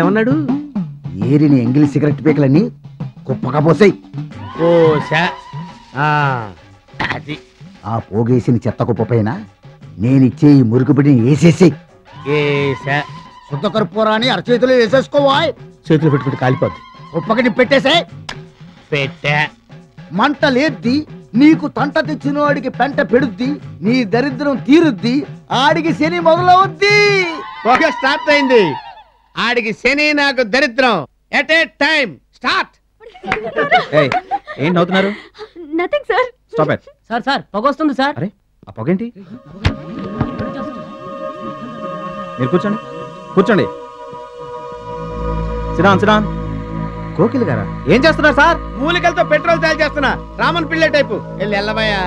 ఏమన్నాడు? ఏరిని ఎంగిలి సిగరెట్ పీకలన్నీ కుప్పగా పోసాయి. ఓ అది ఆ పోగేసిన చెత్త కుప్ప పైన నేనిచ్చే ఈ మురుగు బిడ్డని వేసేసి శుద్ధ కర్పూరాన్ని అరచేతులు వేసేసుకోవా. చేతులు పెట్టుకుంటే కాలిపోద్ది. కుప్పకి పెట్టేసే. పెట్టా. మంట లేద్ది, నీకు తంట తెచ్చిన వాడికి పెంట పెడుద్ది, నీ దరిద్రం తీరుద్ది, ఆడికి శని మొదలవుద్ది. ఓకే, స్టార్ట్ అయింది. ఆడికి శని, నాకు దరిద్రం. At a time start. ఏంటి నవ్వుతున్నారు? Nothing sir. Stop it. Sir sir పొగ వస్తుంది సార్. అరే ఆ పొగేంటి? మీరు కూర్చోండి కూర్చోండి. సిరాన్ సిరాన్. కోకిల్ గారా ఏం చేస్తున్నారు సార్? మూలికలతో పెట్రోల్ తయారు చేస్తున్నా. రామన్ పిల్లే టైపు. వెళ్ళి ఎల్లవయ్యా.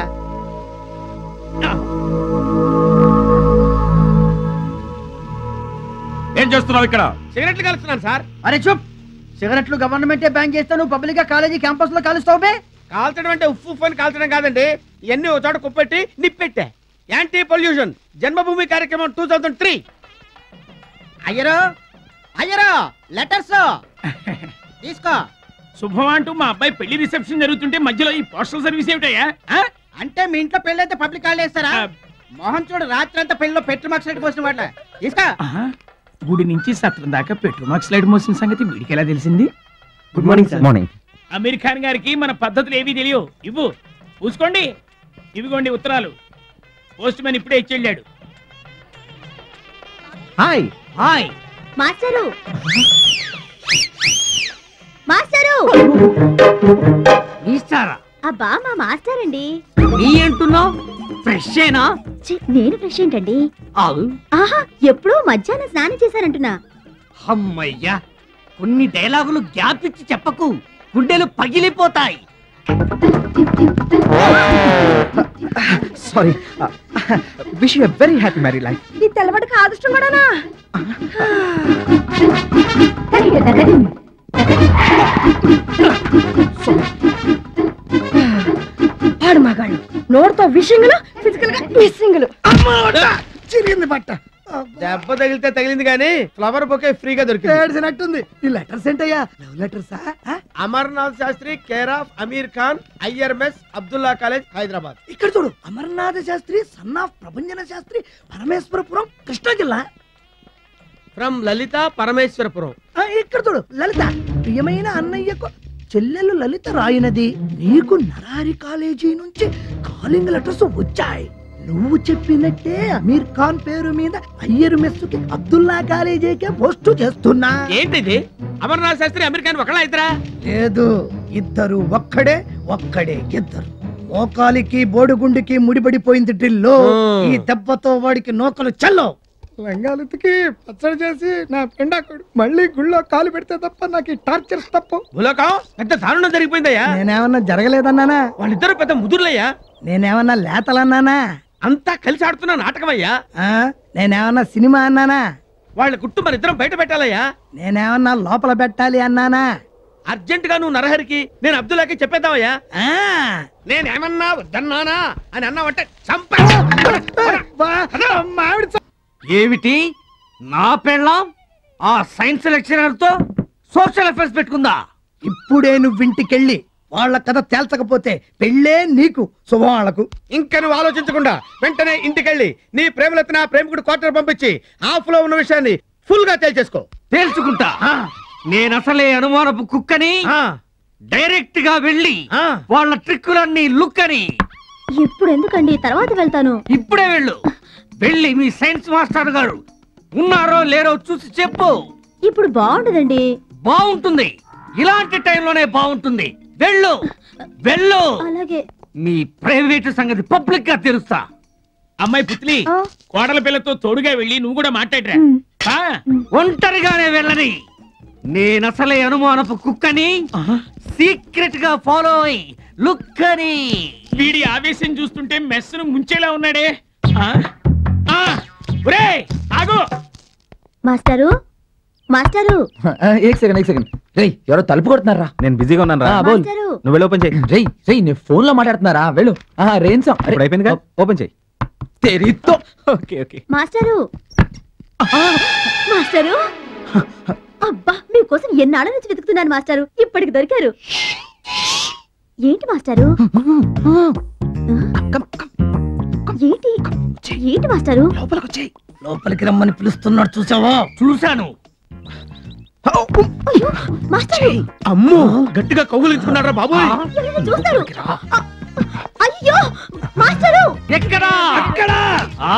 ఏం చేస్తున్నావు ఇక్కడ? సిగరెట్లు కలుస్తున్నాను సార్. అరే చూప్, సిగరెట్లు గవర్నమెంటే బ్యాన్ చేస్తా, నువ్వు పబ్లిక్ గా కాలేజీ క్యాంపస్ లో కాలుస్తావు బే. కాల్చడం అంటే ఉప్పు అని కాల్చడం కాదండి. ఇవన్నీ ఒక చోట కుప్పెట్టి నిప్పెట్టా. యాంటీ పొల్యూషన్ జన్మభూమి కార్యక్రమం 2003. అయ్యరో అయ్యరో లెటర్స్ తీసుకో. శుభం అంటూ మా అబ్బాయి పెళ్లి రిసెప్షన్ జరుగుతుంటే మధ్యలో ఈ పోస్టల్ సర్వీస్ ఏమిటయ్యా? అంటే మీ ఇంట్లో పెళ్ళి అయితే పబ్లిక్ హాలిడే ఇస్తారా? మోహన్ చూడు, రాత్రి అంతా పెళ్లిలో పెట్రోల్ మార్క్స్ లైట్ పోసిన వాట్ల తీసుకో. గుడి నుంచి సత్రం దాకా పెట్రోల్ మార్క్స్ లైట్ మోసిన సంగతి వీడికి ఎలా తెలిసింది? Good morning sir. Morning. Aamir Khan గారికి మన పద్ధతులు ఏవీ తెలియవు. ఇవ్వు పూసుకోండి. ఇవిగోండి ఉత్తరాలు. పోస్ట్ మ్యాన్ ఇప్పుడే ఇచ్చి వెళ్ళాడు. Hi hi master master. ఇస్తారా? అబ్బా మా మాస్టర్ అండి. నీ అంటున్నావు? ఫ్రెష్ ఏనా? నేను ఫ్రెష్ ఏంటండి? ఆహా, ఎప్పుడూ మధ్యాహ్నం స్నానం చేశారంటున్నా. అమ్మయ్యా, కొన్ని డైలాగులు గ్యాప్ ఇచ్చి చెప్పకు, గుండెలు పగిలిపోతాయి. Sorry. Wish you a very happy married life. ఈ తెల్లబడికి ఆదృష్టం కూడానా? పాడు మగాళ్ళు నోటితో విషింగులు, ఫిజికల్ గా మిస్సింగులు. చిరిగింది బట్ట. దెబ్బ తగిలితే తగిలింది కానీ ఫ్లవర్ బొకే ఫ్రీగా దొరికింది. ఏడ్చినట్టుంది. ఈ లెటర్స్ ఏంటయ్యా? లవ్ లెటర్సా? Amarnath Shastri care of Aamir Khan, IRMS, Abdullah college, Hyderabad. ఇక్కడ చూడు, అమర్నాథ శాస్త్రి సన్ ఆఫ్ ప్రభంజన శాస్త్రి, పరమేశ్వరపురం, కృష్ణా జిల్లా. ఫ్రమ్ లలిత, పరమేశ్వరపురం. ఇక్కడ చూడు, లలిత ప్రియమైన అన్నయ్యకు చెల్లెలు లలిత రాయినది, నీకు నరారి కాలేజీ నుంచి కాలింగ్ లెటర్స్ వచ్చాయి. నువ్వు చెప్పినట్టే అమీర్ ఖాన్ పేరు మీద అయ్యర్ మెస్సుకి అబ్దుల్లా కాలేజీకే పోస్టు చేస్తున్నా. ఏంటిది? అమర్నాథ్ శాస్త్రి అమీర్ ఖాన్ ఒకళ్ళ ఇద్దరా? లేదు, ఇద్దరు ఒక్కడే, ఒక్కడే ఇద్దరు. మోకాలికి బోడుగుండికి ముడిపడిపోయింది డ్రిల్లో. ఈ దెబ్బతో వాడికి నోకలు చల్లో. లంగాలెత్తికి పచ్చడి చేసి నా పెండాకుడు మళ్ళీ గుళ్ళో కాలు పెడితే తప్ప నాకు టార్చర్స్ తప్ప. భూలోకం పెద్ద దారుణం జరిగిపోయిందయ్యా. నేనేమన్నా జరగలేదన్నానా? వాళ్ళిద్దరు పెద్ద ముదుర్లయ్యా. నేనేమన్నా లేతలన్నానా? అంతా కలిసి ఆడుతున్న నాటకమయ్యా. నేనేమన్నా సినిమా అన్నానా? వాళ్ళ గుట్టు మన ఇద్దరం బయట పెట్టాలయ్యా. నేనేమన్నా లోపల పెట్టాలి అన్నానా? అర్జెంట్ గా నువ్వు నరహరికి, నేను అబ్దుల్లాకి చెప్పేద్దామయ్యా. నేనేమన్నా వద్దన్నానా అని అన్నావంటే ఏమిటి? నా పెళ్ళాం ఆ సైన్స్ లెక్చరర్ తో సోషల్ అఫేర్స్ పెట్టుకుందా? ఇప్పుడే నువ్వు ఇంటికెళ్ళి వాళ్ళ కథ తేల్చకపోతే పెళ్ళే నీకు, శుభం వాళ్ళకు. ఇంకా నువ్వు ఆలోచించకుండా వెంటనే ఇంటికెళ్ళి నీ ప్రేమలెత్తిన ప్రేమికుడు క్వార్టర్ పంపించి హాఫ్ లో ఉన్న విషయాన్ని ఫుల్ గా తేల్చేసుకో. తేల్చుకుంటా. నేనసలే అనుమానపు కుక్కని. డైరెక్ట్ గా వెళ్ళి వాళ్ళ ట్రిక్కులన్నీ లుక్ అని. ఇప్పుడు ఎందుకండి, తర్వాత వెళ్తాను. ఇప్పుడే వెళ్ళు. వెళ్ళి మీ సైన్స్ మాస్టర్ గారు ఉన్నారో లేరో చూసి చెప్పు. ఇప్పుడు బాగుండదండి. బాగుంటుంది, ఇలాంటి టైంలోనే బాగుంటుంది. వెళ్ళు వెళ్ళు. అలాగే. మీ ప్రైవేట్ సంగతి పబ్లిక్ గా తెలుస్తా. అమ్మాయి పుత్లి, కోడల పిల్లతో తోడుగా వెళ్ళి నువ్వు కూడా మాట్లాడరా. ఒంటరిగానే వెళ్ళని. నేనసలే అనుమానపు కుక్కని. సీక్రెట్ గా ఫాలో అయి లుక్ అని. వీడి ఆవేశం చూస్తుంటే మెస్సును ముంచేలా ఉన్నాడే. Master master. ఏక్ సెకండ్. రేయ్, ఎవరో తలుపు కొడుతున్నారా? నేను బిజీగా ఉన్నాను రా. నువ్వు వెళ్ళి ఓపెన్ చేయి. రేయ్ నేను ఫోన్ లో మాట్లాడుతున్నారా? వెళ్ళు. రేంసం అయిపోయింది కదా, ఓపెన్ చేయి. తెరితో. ఓకే. Master master. అబ్బా మీకోసం ఎన్నాళ్ళ నుంచి వెతుకుతున్నాను మాస్టారు, ఇప్పటికి దొరికారు. ఏంటి మాస్టారు? ఏంటి ఏంటి మాస్టారు? లోపలికి రమ్మని పిలుస్తున్నాడు, చూసావా? చూశాను. అయ్యో మాస్టారు, అమ్మో గట్టిగా కౌగులించుకున్నారా బాబు? ఎవరైనా చూస్తారు. అయ్యో మాస్టారు, ఎక్కడా? అక్కడ ఆ,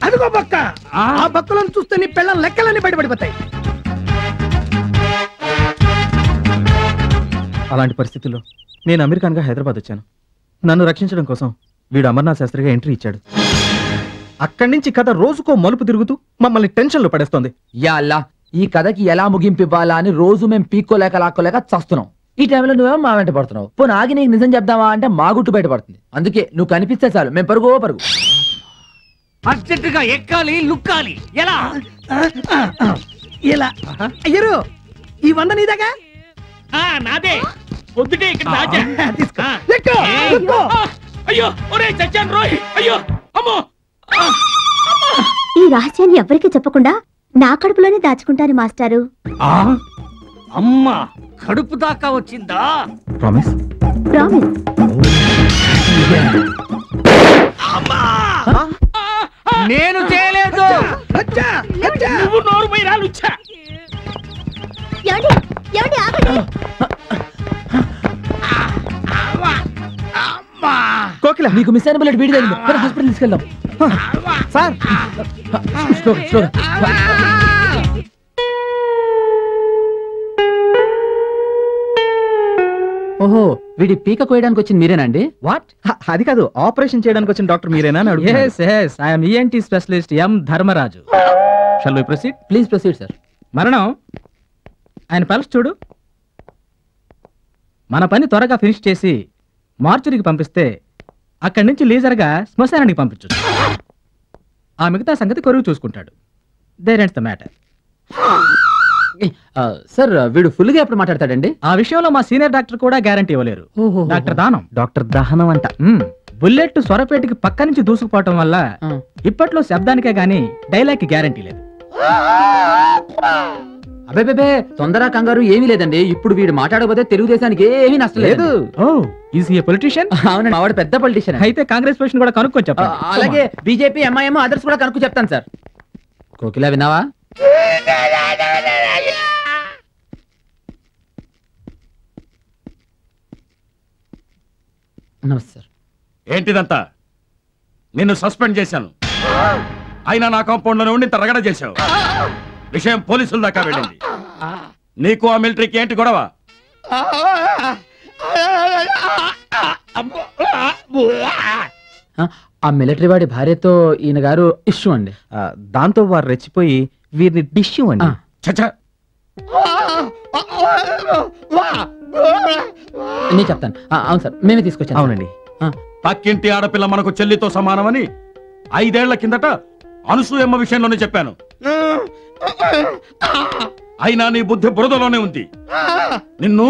అదిగో బక్క. ఆ. ఆ బక్కలను చూస్తే నీ పిల్లల లెక్కలన్నీ బయటపడిపోతాయి. అలాంటి పరిస్థితుల్లో నేను అమెరికన్గా హైదరాబాద్ వచ్చాను. నన్ను రక్షించడం కోసం వీడు అమర్నాథ్ శాస్త్రిగా ఎంట్రీ ఇచ్చాడు. అక్కడి నుంచి కథ రోజుకో మలుపు తిరుగుతూ మమ్మల్ని టెన్షన్లో పడేస్తోంది. యాల్లా, ఈ కథకి ఎలా ముగింపు ఇవ్వాలా అని రోజు మేము పీక్కోలేక లాక్కోలేక చస్తున్నాం. ఈ టైంలో నువ్వేమో మా వెంట పడుతున్నావు. పోనీ ఆగి నీకు నిజం చెప్దామా అంటే మా గుట్టు బయట పడుతుంది. అందుకే నువ్వు కనిపిస్తే చాలు మేము పరుగు పరుగు. అర్జెంటుగా ఎక్కాలి, లుక్కాలి. ఎలా? ఇలా అయ్యరు, ఈ 100 నీదాగా? నాదే. పొద్దుటే ఇక్కడ దాచా. తీసుకో. ఆ. ఎక్కు, ఏయ్. ఎక్కు. అయ్యో, ఒరే చచ్చాను రోయ్. అయ్యో, అమ్మో. ఈ రహస్యాన్ని ఎవరికీ చెప్పకుండా నా కడుపులోనే దాచుకుంటాను మాస్టారు. అమ్మా, కడుపు దాకా వచ్చిందా? ప్రామిస్? ప్రామిస్. నేను చేయలేదు. అచ్చా, అచ్చా. నువ్వు నోరు పోయి రాలుచ్చా. ఏమండి ఏమండి ఆగండి. కోకిల, నీకు మిస్ అయిన బుల్లెట్ వీడి తగిలింది. హాస్పిటల్ తీసుకెళ్దాం. సార్ స్లోగా, స్లోగా. ఓహో, వీడి పీక కోయడానికి వచ్చింది మీరేనండి? వాట్? అది కాదు, ఆపరేషన్ చేయడానికి వచ్చిన డాక్టర్ మీరేనా అని అడుగుతున్నాను. Yes, yes. I am ENT specialist M. Dharmaraju. Shall we proceed? Please proceed sir. మరణం. ఆయన పల్స్ చూడు. మన పని త్వరగా ఫినిష్ చేసి మార్చురికి పంపిస్తే అక్కడి నుంచి లీజర్గా శ్మశానానికి పంపించు. ఆ మిగతా సంగతి కొరువు చూసుకుంటాడు. There ends the matter. Sir, వీడు ఫుల్ గా ఎప్పుడు మాట్లాడతాడండి? ఆ విషయంలో మా సీనియర్ డాక్టర్ కూడా గ్యారంటీ ఇవ్వలేరు. డాక్టర్ దానం. డాక్టర్ దహనం అంట. బుల్లెట్ స్వరపేటకి పక్క నుంచి దూసుకుపోవటం వల్ల ఇప్పట్లో శబ్దానికే గానీ డైలాగ్ కి గ్యారంటీ లేదు. అబే, తొందర కంగారు ఏమీ లేదండి. ఇప్పుడు వీడు మాట్లాడకపోతే తెలుగుదేశానికి ఏమీ నష్టం లేదు. Is a politician? అవునండి, మా వాడు పెద్ద పొలిటీషియన్. అయితే కాంగ్రెస్ పొజిషన్ కూడా కనుక్కొని చెప్పండి. అలాగే బీజేపీ, ఎంఐఎం, అదర్స్ కూడా కనుక్కు చెప్తాను సార్. కోకిల, విన్నావా? నమస్తే సార్. ఏంటిదంతా? నిన్ను సస్పెండ్ చేశాను, అయినా నా కాంపౌండ్ లోనే ఉండి ఇంత రగడ చేశావు. విషయం పోలీసుల దాకా వెళ్ళింది. నీకు ఆ మిలిటరీకి ఏంటి గొడవ? ఆ మిలిటరీ వాడి భార్యతో ఈయన గారు ఇష్యూ అండి. దాంతో వారు రెచ్చిపోయి వీరిని డిష్యూ అండి. చచ్చా, నేను చెప్తాను. అవును సార్, మేమే తీసుకొచ్చాను. అవునండి. పక్కింటి ఆడపిల్ల మనకు చెల్లితో సమానమని 5 ఏళ్ల కిందట అనసూయమ్మ విషయంలోనే చెప్పాను. అయినా నీ బుద్ధి బురదలోనే ఉంది. నిన్ను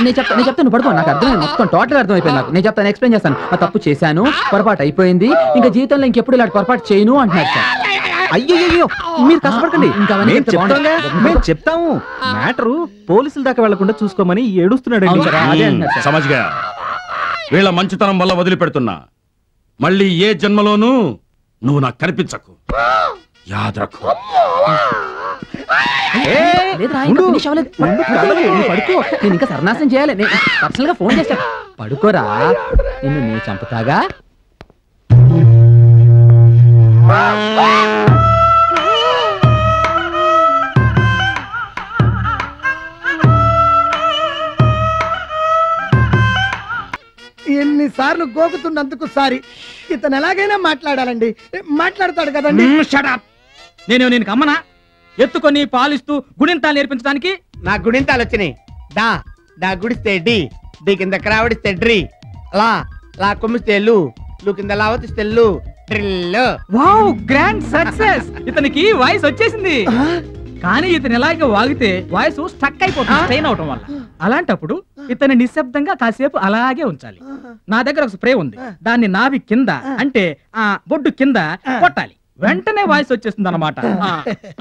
నేను చెప్తాను పడుకో. నాకు అర్థమైంది, మొత్తం టోటల్ అర్థమైపోయింది నాకు. నేను చెప్తాను, ఎక్స్ప్లెయిన్ చేస్తాను. ఆ తప్పు చేశాను, పొరపాటు అయిపోయింది, ఇంకా జీవితంలో ఇంకెప్పుడు ఇలాంటి పొరపాటు చేయను అంటున్నారు సార్. అయ్యో, మీరు కష్టపడకండి. ఇంకా అవన్నీ మేము చెప్తే చెప్తాంగా, బాగుంటుంది. మేము చెప్తాము. మ్యాటరు పోలీసుల దాకా వెళ్లకుండా చూసుకోమని ఏడుస్తున్నాడు. అవును సార్, అదే అంటున్నారు సార్. సమజ్గా వీళ్ళ మంచితనం వల్ల వదిలిపెడుతున్నా. మళ్ళీ ఏ జన్మలోనూ నువ్వు నాకు కనిపించకు. యాదరకు. లేదురా, ఇంకా finish అవ్వలేదు. నువ్వు పడుకో. నేను ఇంకా సర్నాశనం చేయాలి. నేను పర్సనల్ గా ఫోన్ చేస్తా. పడుకోరా, నిన్ను నేను చంపుతాగా. ఎన్నిసార్లు గోకుతున్నందుకు సారీ. ఇతను ఎలాగైనా మాట్లాడాలండి. మాట్లాడతాడు కదండి. నేను అమ్మనా? ఎత్తుకొని పాలిస్తూ గుణింతాలు నేర్పించడానికి నా గుడింతాలు వచ్చినాయి. డా డా గుడిస్తే డి, డి కింద క్రావడిస్తే డ్రి, లా లా కొమ్మిస్తే లు, లు కింద లావతిస్తే లు, డ్రిల్. Wow, grand success. ఇతనికి వాయిస్ వచ్చేసింది. కానీ ఇతను ఎలాగ వాగితే వాయిస్ స్టక్ అయిపోతుంది స్ట్రెయిన్ అవటం వల్ల. అలాంటప్పుడు ఇతను నిశ్శబ్దంగా కాసేపు అలాగే ఉంచాలి. నా దగ్గర ఒక స్ప్రే ఉంది, దాన్ని నాభి కింద అంటే ఆ బొడ్డు కింద కొట్టాలి. వెంటనే వాయిస్ వచ్చేస్తుంది అనమాట.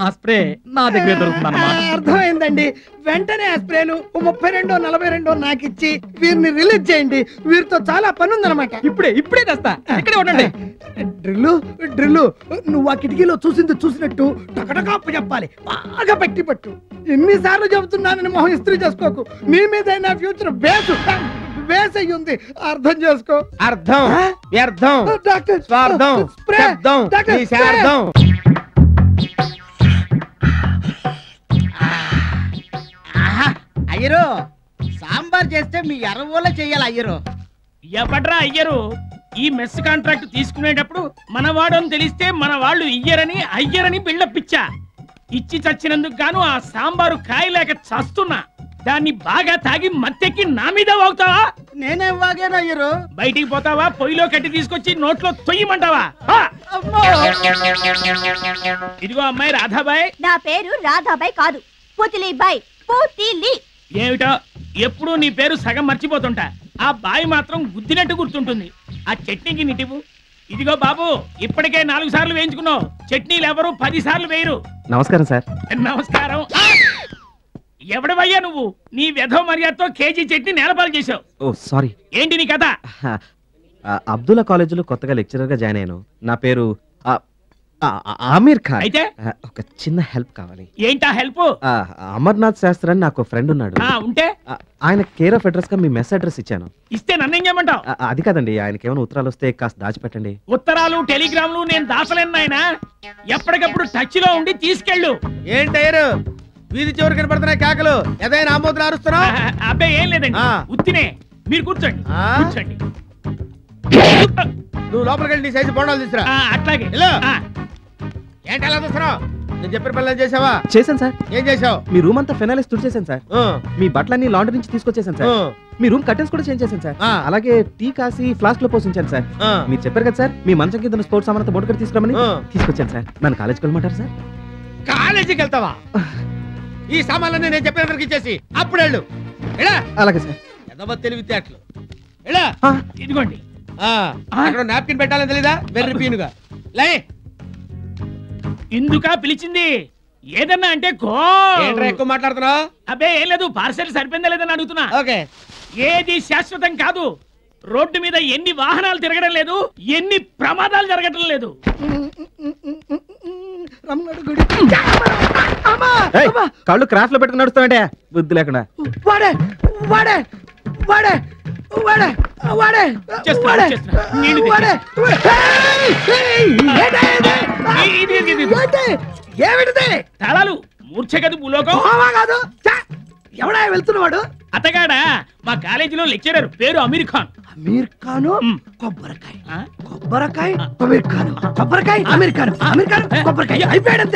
ఆ స్ప్రే నా దగ్గర దొరుకుతుంది అనమాట. అర్థమైందండి. వెంటనే ఆ స్ప్రేలు 32 42 నాకు ఇచ్చి వీరిని రిలీజ్ చేయండి. వీరితో చాలా పని ఉందన్నమాట. ఇప్పుడే తెస్తా, ఇక్కడే ఉండండి. డ్రిల్లు నువ్వు ఆ కిటికీలో చూసినట్టు టకటకాపు చెప్పాలి. బాగా పెట్టి పట్టు. ఎన్నిసార్లు చెబుతున్నానని మొహం ఇస్త్రీ చేసుకోకు. నీ మీద నా ఫ్యూచర్ బేస్ అయ్యి ఉంది. అర్థం చేసుకో. అర్థం వ్యర్థం డాక్టర్ స్వార్థం స్ప్రే శబ్దం డాక్టర్ నిశార్థం. అయ్యరు సాంబార్ చేస్తే మీ ఎర్రవోళ్ళ చెయ్యాలి అయ్యరు. ఎవడ్రా అయ్యరు? ఈ మెస్ కాంట్రాక్ట్ తీసుకునేటప్పుడు మనవాడని తెలిస్తే మన వాళ్ళు అయ్యరని బిల్డప్ ఇచ్చా. ఇచ్చి చచ్చినందుకు గాను ఆ సాంబారు కాయలేక చస్తున్నా. దాన్ని బాగా తాగి మత్తెక్కి నా మీద వాగుతావా? నేనేం వాగాను అయ్యరు? బయటికి పోతావా? పొయ్యిలో కట్టి తీసుకొచ్చి నోట్లో తొయ్యమంటావా? ఇదిగో అమ్మాయి రాధాబాయ్. నా పేరు రాధాబాయ్ కాదు, పుతిలీబాయ్. పుతిలి. ఏమిటో ఎప్పుడు నీ పేరు సగం మర్చిపోతుంటా. ఆ బాయ్ మాత్రం గుద్దినట్టు గుర్తుంటుంది. ఆ చట్నీకి నిటివు. ఇదిగో బాబు, ఇప్పటికే 4 సార్లు వేయించుకున్నావు. చట్నీలు ఎవరు 10 సార్లు వేయరు. నమస్కారం సార్. నమస్కారం. ఎవడవయ్యా నువ్వు? నీ వెధవ మర్యాదతో కేజీ చట్నీ నేలపాలు చేసావు. ఓ సారీ. ఏంటి నీ కథ? అబ్దుల్లా కాలేజీలో కొత్తగా లెక్చరర్ గా జాయిన్ అయ్యాను. నా పేరు ఆమీర్ ఖాన్. అయితే ఒక చిన్న హెల్ప్ కావాలి. ఏంటా హెల్ప్? అమర్నాథ్ శాస్త్రి అని నాకు ఫ్రెండ్ ఉన్నాడు. ఉంటే ఆయన కేర్ ఆఫ్ అడ్రస్ గా మీ మెస్ అడ్రస్ ఇచ్చాను. ఇస్తే నన్నేం చేయమంటావు? అది కాదండి, ఆయనకి ఏమైనా ఉత్తరాలు వస్తే కాస్త దాచిపెట్టండి. ఉత్తరాలు టెలిగ్రామ్లు నేను దాచలేను నాయనా. ఎప్పటికప్పుడు టచ్ లో ఉండి తీసుకెళ్ళు. ఏంటయ్యారు వీధి చివరి కనపడుతున్నాయి కేకలు? ఏదైనా ఆమోదం అరుస్తున్నావు? అబ్బాయి ఏం లేదండి, ఉత్తినే. మీరు కూర్చోండి. కూర్చోండి. నువ్వు లోపలికి వెళ్ళి నీ సైజు బోండాలు తీసురా. అట్లాగే. ఏంటి అలా చూస్తున్నావు? నేను చెప్పిన పనులు చేసావా? చేశాను సార్. ఏం చేసావు? మీ రూమ్ అంతా ఫెనాలిస్ తుడిచేశాను సార్. మీ బట్టలన్నీ లాండ్రీ నుంచి తీసుకొచ్చేసాను సార్. మీ రూమ్ కర్టెన్స్ కూడా చేంజ్ చేశాను సార్. అలాగే టీ కాసి ఫ్లాస్క్ లో పోసించాను సార్. మీరు చెప్పారు కదా సార్, మీ మంచం కింద స్పోర్ట్స్ సామాన్ బోర్డు కట్టి తీసుకురామని తీసుకొచ్చాను సార్. నన్ను కాలేజ్కి వెళ్ళమంటారు సార్? కాలేజీకి వెళ్తావా? ఈ సామాన్లన్నీ నేను చెప్పినందుకు ఇచ్చేసి అప్పుడు వెళ్ళు. అలాగే సార్. ఎదవ తెలివితేటలు. ఇదిగోండి. అక్కడ నాప్కిన్ పెట్టాలని తెలీదా? వెర్రి పీనుగా లే. ఇందుకా పిలిచింది? ఏదన్నా అంటే ఎక్కువ మాట్లాడుతున్నావు? అబ్బే ఏం లేదు, పార్సెల్ సరిపోయిందా లేదని అడుగుతున్నా. ఓకే. ఏది శాశ్వతం కాదు. రోడ్డు మీద ఎన్ని వాహనాలు తిరగడం లేదు, ఎన్ని ప్రమాదాలు జరగడం లేదు. కళ్ళు క్రాఫ్ట్ లో పెట్టుకుని నడుస్తామంటే బుద్ధి లేకుండా. వాడే వాడే వాడే వాడే వాడే ఏమిటిది? తాళాలు మూర్ఛగదు భూలోకం కాదు. ఎవడా వెళ్తున్నవాడు? అతగాడా మా కాలేజీలో లెక్చరర్, పేరు అమీర్ ఖాన్. అమీర్ ఖాను కొబ్బరికాయ, కొబ్బరికాయ అమీర్ ఖాను, కొబ్బరికాయ అమీర్ ఖాను, అమీర్ ఖాన్ కొబ్బరికాయ అయిపోయాడంతే.